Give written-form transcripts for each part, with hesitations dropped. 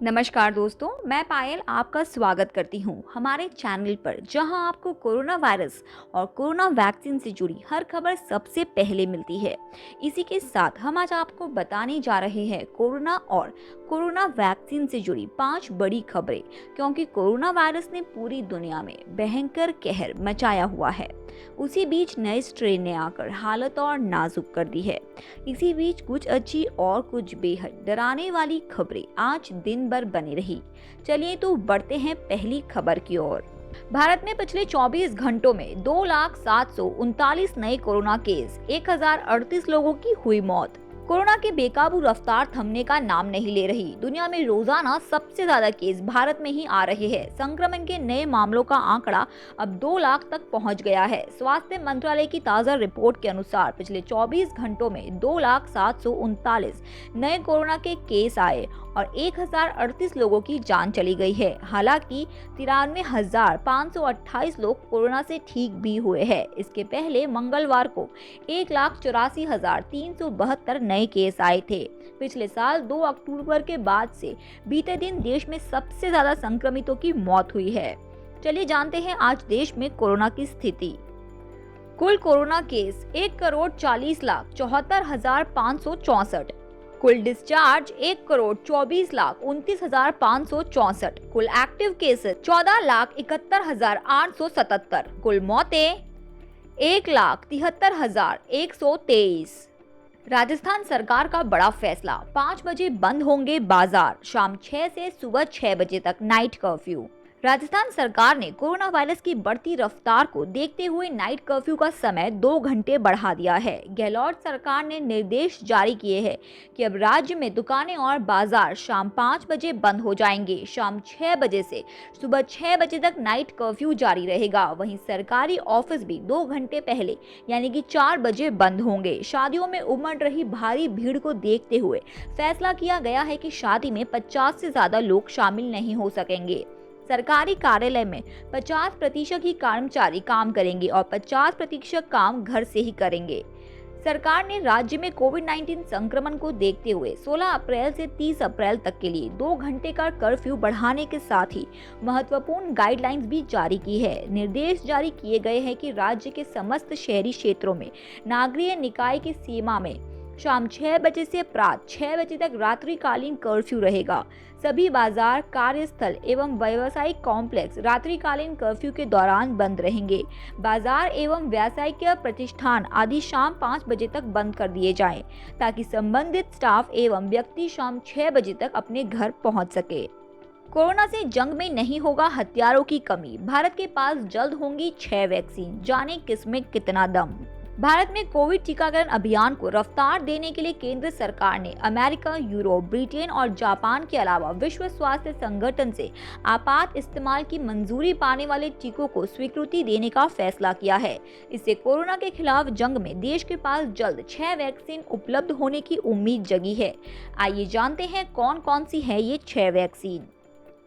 नमस्कार दोस्तों, मैं पायल आपका स्वागत करती हूँ हमारे चैनल पर, जहां आपको कोरोना वायरस और कोरोना वैक्सीन से जुड़ी हर खबर सबसे पहले मिलती है। इसी के साथ हम आज आपको बताने जा रहे हैं कोरोना और कोरोना वैक्सीन से जुड़ी 5 बड़ी खबरें, क्योंकि कोरोना वायरस ने पूरी दुनिया में भयंकर कहर मचाया हुआ है। उसी बीच नए स्ट्रेन ने आकर हालत और नाजुक कर दी है। इसी बीच कुछ अच्छी और कुछ बेहद डराने वाली खबरें आज दिन भर बनी रही। चलिए तो बढ़ते हैं पहली खबर की ओर। भारत में पिछले 24 घंटों में 2,739 नए कोरोना केस, 1,038 लोगों की हुई मौत। कोरोना की बेकाबू रफ्तार थमने का नाम नहीं ले रही। दुनिया में रोजाना सबसे ज्यादा केस भारत में ही आ रहे हैं। संक्रमण के नए मामलों का आंकड़ा अब 2 लाख तक पहुंच गया है। स्वास्थ्य मंत्रालय की ताजा रिपोर्ट के अनुसार पिछले 24 घंटों में 2,739 नए कोरोना के केस आए और 1,038 लोगों की जान चली गई है। हालांकि 93,528 लोग कोरोना से ठीक भी हुए हैं। इसके पहले मंगलवार को 1,84,372 नए केस आए थे। पिछले साल 2 अक्टूबर के बाद से बीते दिन देश में सबसे ज्यादा संक्रमितों की मौत हुई है। चलिए जानते हैं आज देश में कोरोना की स्थिति। कुल कोरोना केस 1,40,74,564। कुल डिस्चार्ज 1,24,29,564। कुल एक्टिव केसेस 14,71,877। कुल मौतें 1,73,123। राजस्थान सरकार का बड़ा फैसला, 5 बजे बंद होंगे बाजार, शाम 6 से सुबह 6 बजे तक नाइट कर्फ्यू। राजस्थान सरकार ने कोरोना वायरस की बढ़ती रफ्तार को देखते हुए नाइट कर्फ्यू का समय 2 घंटे बढ़ा दिया है। गहलोत सरकार ने निर्देश जारी किए हैं कि अब राज्य में दुकानें और बाजार शाम 5 बजे बंद हो जाएंगे। शाम 6 बजे से सुबह 6 बजे तक नाइट कर्फ्यू जारी रहेगा। वहीं सरकारी ऑफिस भी 2 घंटे पहले यानी कि 4 बजे बंद होंगे। शादियों में उमड़ रही भारी भीड़ को देखते हुए फैसला किया गया है कि शादी में 50 से ज्यादा लोग शामिल नहीं हो सकेंगे। सरकारी कार्यालय में 50% ही कर्मचारी काम करेंगे और 50% काम घर से ही करेंगे। सरकार ने राज्य में कोविड-19 संक्रमण को देखते हुए 16 अप्रैल से 30 अप्रैल तक के लिए 2 घंटे का कर्फ्यू बढ़ाने के साथ ही महत्वपूर्ण गाइडलाइंस भी जारी की है। निर्देश जारी किए गए हैं कि राज्य के समस्त शहरी क्षेत्रों में नागरिक निकाय की सीमा में शाम 6 बजे से प्रातः 6 बजे तक रात्रिकालीन कर्फ्यू रहेगा। सभी बाजार, कार्यस्थल एवं व्यावसायिक कॉम्प्लेक्स रात्रिकालीन कर्फ्यू के दौरान बंद रहेंगे। बाजार एवं व्यावसायिक प्रतिष्ठान आदि शाम 5 बजे तक बंद कर दिए जाएं, ताकि संबंधित स्टाफ एवं व्यक्ति शाम 6 बजे तक अपने घर पहुंच सके। कोरोना से जंग में नहीं होगा हथियारों की कमी, भारत के पास जल्द होंगी 6 वैक्सीन, जाने किसमें कितना दम। भारत में कोविड टीकाकरण अभियान को रफ्तार देने के लिए केंद्र सरकार ने अमेरिका, यूरोप, ब्रिटेन और जापान के अलावा विश्व स्वास्थ्य संगठन से आपात इस्तेमाल की मंजूरी पाने वाले टीकों को स्वीकृति देने का फैसला किया है। इससे कोरोना के खिलाफ जंग में देश के पास जल्द 6 वैक्सीन उपलब्ध होने की उम्मीद जगी है। आइए जानते हैं कौन कौन सी है ये 6 vaccine.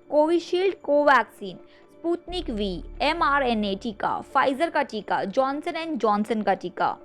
Covishield, Covaxin, Sputnik V, mRNA टीका, फाइजर का टीका, जॉनसन एंड जॉनसन का टीका।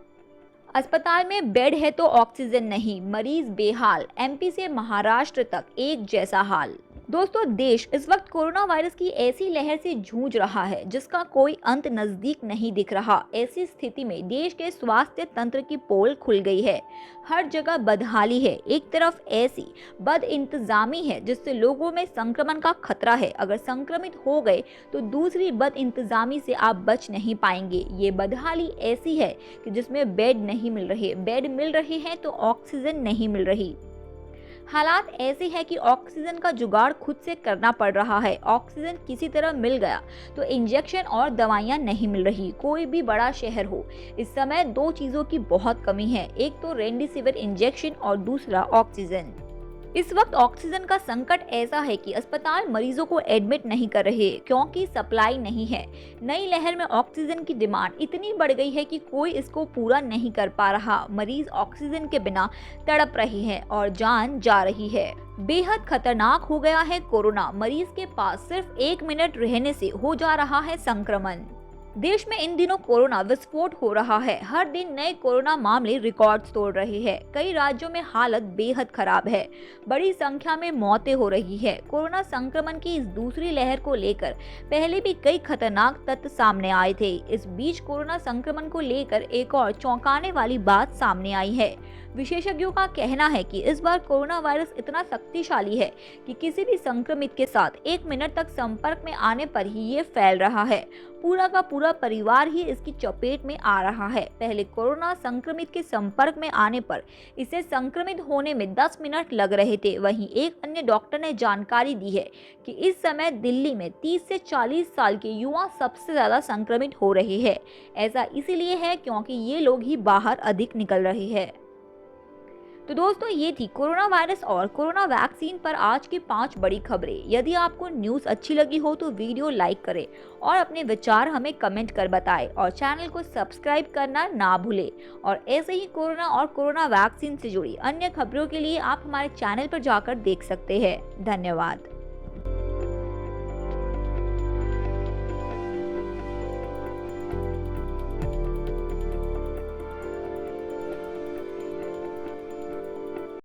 अस्पताल में बेड है तो ऑक्सीजन नहीं, मरीज बेहाल, एमपी से महाराष्ट्र तक एक जैसा हाल। दोस्तों, देश इस वक्त कोरोना वायरस की ऐसी लहर से जूझ रहा है जिसका कोई अंत नजदीक नहीं दिख रहा। ऐसी स्थिति में देश के स्वास्थ्य तंत्र की पोल खुल गई है। हर जगह बदहाली है। एक तरफ ऐसी बद इंतजामी है जिससे लोगों में संक्रमण का खतरा है। अगर संक्रमित हो गए तो दूसरी बद इंतजामी से आप बच नहीं पाएंगे। ये बदहाली ऐसी है कि जिसमें बेड नहीं मिल रहे, बेड मिल रहे हैं तो ऑक्सीजन नहीं मिल रही। हालात ऐसे हैं कि ऑक्सीजन का जुगाड़ खुद से करना पड़ रहा है। ऑक्सीजन किसी तरह मिल गया तो इंजेक्शन और दवाइयां नहीं मिल रही। कोई भी बड़ा शहर हो, इस समय 2 चीजों की बहुत कमी है, एक तो रेमडेसिविर इंजेक्शन और दूसरा ऑक्सीजन। इस वक्त ऑक्सीजन का संकट ऐसा है कि अस्पताल मरीजों को एडमिट नहीं कर रहे क्योंकि सप्लाई नहीं है। नई लहर में ऑक्सीजन की डिमांड इतनी बढ़ गई है कि कोई इसको पूरा नहीं कर पा रहा। मरीज ऑक्सीजन के बिना तड़प रहे हैं और जान जा रही है। बेहद खतरनाक हो गया है कोरोना। मरीज के पास सिर्फ 1 मिनट रहने से हो जा रहा है संक्रमण। देश में इन दिनों कोरोना विस्फोट हो रहा है। हर दिन नए कोरोना मामले रिकॉर्ड तोड़ रहे हैं। कई राज्यों में हालत बेहद खराब है। बड़ी संख्या में मौतें हो रही है। कोरोना संक्रमण की इस दूसरी लहर को लेकर पहले भी कई खतरनाक तथ्य सामने आए थे। इस बीच कोरोना संक्रमण को लेकर एक और चौंकाने वाली बात सामने आई है। विशेषज्ञों का कहना है कि इस बार कोरोना वायरस इतना शक्तिशाली है कि किसी भी संक्रमित के साथ 1 मिनट तक संपर्क में आने पर ही ये फैल रहा है। पूरा का पूरा परिवार ही इसकी चपेट में आ रहा है। पहले कोरोना संक्रमित के संपर्क में आने पर इसे संक्रमित होने में 10 मिनट लग रहे थे। वहीं एक अन्य डॉक्टर ने जानकारी दी है कि इस समय दिल्ली में 30 से 40 साल के युवा सबसे ज्यादा संक्रमित हो रहे हैं। ऐसा इसीलिए है क्योंकि ये लोग ही बाहर अधिक निकल रहे हैं। तो दोस्तों, ये थी कोरोना वायरस और कोरोना वैक्सीन पर आज की 5 बड़ी खबरें। यदि आपको न्यूज़ अच्छी लगी हो तो वीडियो लाइक करें और अपने विचार हमें कमेंट कर बताएं और चैनल को सब्सक्राइब करना ना भूलें। और ऐसे ही कोरोना और कोरोना वैक्सीन से जुड़ी अन्य खबरों के लिए आप हमारे चैनल पर जाकर देख सकते हैं। धन्यवाद।